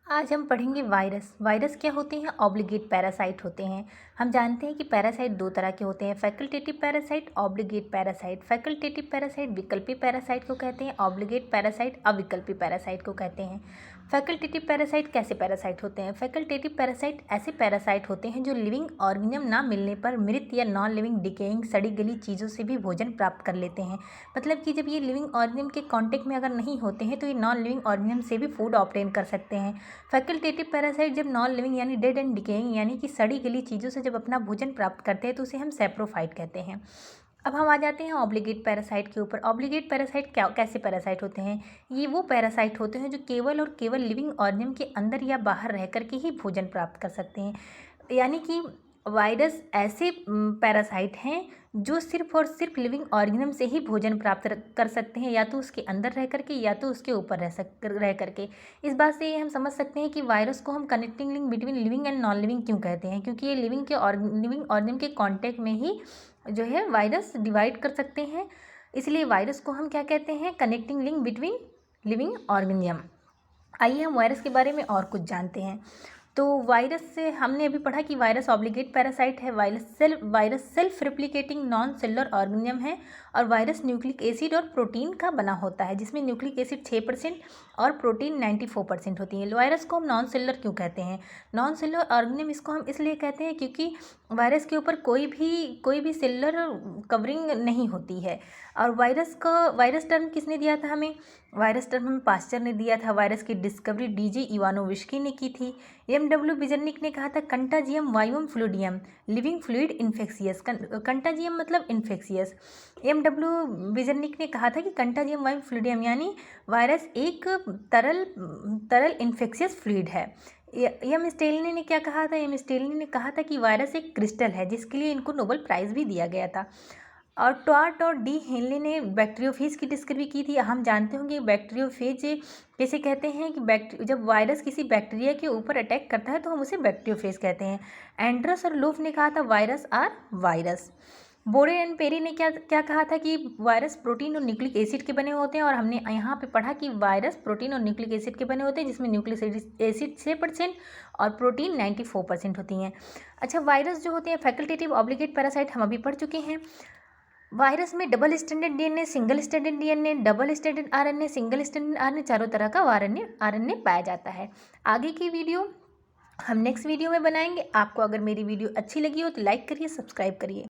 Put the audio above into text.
आज हम पढ़ेंगे वायरस। वायरस क्या होते हैं? ऑब्लिगेट पैरासाइट होते हैं। हम जानते हैं कि पैरासाइट दो तरह के होते हैं, facultative parasite, obligate parasite. Facultative parasite विकल्पी पैरासाइट को कहते हैं, ऑब्लिगेट पैरासाइट अविकल्पी पैरासाइट को कहते हैं। फैकल्टेटिव पैरासाइट कैसे पैरासाइट होते हैं? फैकल्टेटिव पैरासाइट ऐसे पैरासाइट होते हैं जो लिविंग ऑर्गेनिज्म ना मिलने पर मृत या नॉन लिविंग डिकेइंग सड़ी गली चीज़ों से भी भोजन प्राप्त कर लेते हैं। मतलब कि जब ये लिविंग ऑर्गेनिज्म के कांटेक्ट में अगर नहीं होते हैं तो ये नॉन लिविंग ऑर्गेनिज्म से भी फूड ऑब्टेन कर सकते हैं। फैकल्टेटिव पैरासाइट जब नॉन लिविंग यानी डेड एंड डिकेइंग यानी कि सड़ी गली चीज़ों से जब अपना भोजन प्राप्त करते हैं तो उसे हम सैप्रोफाइट कहते हैं। अब हम आ जाते हैं ऑब्लिगेट पैरासाइट के ऊपर। ऑब्लिगेट पैरासाइट क्या कैसे पैरासाइट होते हैं? ये वो पैरासाइट होते हैं जो केवल और केवल लिविंग ऑर्गेनिज्म के अंदर या बाहर रह करके ही भोजन प्राप्त कर सकते हैं। यानी कि वायरस ऐसे पैरासाइट हैं जो सिर्फ और सिर्फ लिविंग ऑर्गेनिज्म से ही भोजन प्राप्त कर सकते हैं, या तो उसके अंदर रह करके या तो उसके ऊपर रह करके। इस बात से ये हम समझ सकते हैं कि वायरस को हम connecting link between living and non living क्यों कहते हैं, क्योंकि ये लिविंग ऑर्गेनिज्म के कॉन्टेक्ट में ही जो है वायरस डिवाइड कर सकते हैं। इसलिए वायरस को हम क्या कहते हैं? Connecting link between living organism. आइए हम वायरस के बारे में और कुछ जानते हैं। तो वायरस से हमने अभी पढ़ा कि वायरस ऑब्लिगेट पैरासाइट है, virus self replicating non cellular organism है, और वायरस न्यूक्लिक एसिड और प्रोटीन का बना होता है, जिसमें न्यूक्लिक एसिड 6% और प्रोटीन 94% होती है। वायरस को हम नॉन सेलुलर क्यों कहते हैं? नॉन सेलुलर ऑर्गेनिज्म इसको हम इसलिए कहते हैं क्योंकि वायरस के ऊपर कोई भी सेलुलर कवरिंग नहीं होती है। और वायरस टर्म किसने दिया था हमें? वायरस टर्म हमें पास्चर ने दिया था। वायरस की डिस्कवरी डीजे इवानोविस्की ने की थी। एमडब्ल्यू बिजर्निक ने कहा था कंटाजियम वाइवम फ्लूडियम लिविंग फ्लूइड इन्फेक्शियस। कंटाजियम मतलब इन्फेक्शियस। एमडब्ल्यू बिजर्निक ने कहा था कि कंटाजियम वाइवम फ्लूडियम यानी वायरस एक तरल इन्फेक्शियस फ्लूइड है। एम स्टेलिनी ने क्या कहा था? एम स्टेलिनी ने कहा था कि वायरस एक क्रिस्टल है, जिसके लिए इनको नोबेल प्राइज़ भी दिया गया था। और टॉर्ट और डी हेनले ने बैक्टीरियोफेज की डिस्कवरी की थी। हम जानते होंगे बैक्टीरियोफेज कैसे कहते हैं कि जब वायरस किसी बैक्टीरिया के ऊपर अटैक करता है तो हम उसे बैक्टीरियोफेज कहते हैं। एंड्रस और लूफ ने कहा था वायरस आर वायरस। बोरे एंड पेरी ने क्या क्या कहा था कि वायरस प्रोटीन और न्यूक्लिक एसिड के बने होते हैं, और हमने यहाँ पे पढ़ा कि वायरस प्रोटीन और न्यूक्लिक एसिड के बने होते हैं, जिसमें न्यूक्लिक एसिड 6% और प्रोटीन 94% होती हैं। अच्छा, वायरस जो होते हैं फैकल्टेटिव ऑब्लिगेट पैरासाइट हम अभी पढ़ चुके हैं। वायरस में double standard DNA, single standard DNA, double standard RNA, single standard RNA, चारों तरह का आरएनए पाया जाता है। आगे की वीडियो हम नेक्स्ट वीडियो में बनाएंगे। आपको अगर मेरी वीडियो अच्छी लगी हो तो लाइक करिए, सब्सक्राइब करिए।